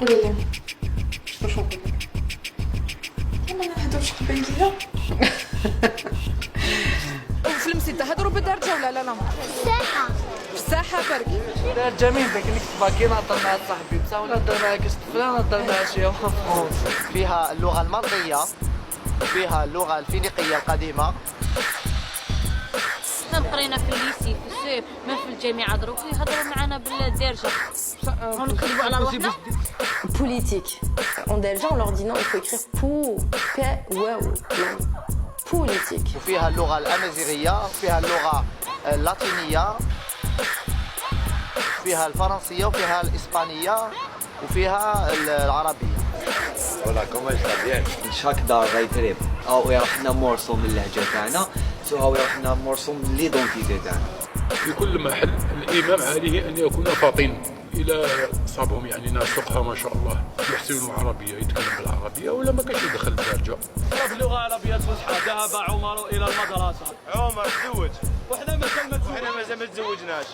قولي لي واش نقول لك؟ ما نهضرش قبيليه. وفي المسجد تهضروا بالدرجه ولا لا؟ الساحة. في الساحه برك. دار جميل داك اللي كنت باقي نهضر مع صاحبي بصح ولا نهضر مع كاس فلان نهضر مع شي واحد. فيها اللغة المنطية وفيها اللغة الفينيقية القديمة. قرينا في الليسي في الصيف ما في الجامعة دروك يهضروا معنا بالدارجة ونكذبوا على روحنا. Politique. En belge, on leur dit non, il faut écrire pou, pe, wow. Non. Politique. وفيها اللغة الأمازيغية وفيها اللغة اللاتينية فيها الفرنسية وفيها الإسبانية وفيها العربية. Voilà, comment elle va bien. Chaque دار غيتريب أو يعطينا مورسو من اللهجة تاعنا أو يعطينا مورسو من ليدونتيتي تاعنا. في كل محل الإمام عليه أن يكون فاطن إلى صابهم، يعني ناس فقهاء ما شاء الله يحسنون العربية، يتكلم بالعربية ولا ما كانش يدخل الدارجة. في اللغة العربية الفصحى ذهب عمر إلى المدرسة. عمر تزوج وحنا مازال ما تزوجناش.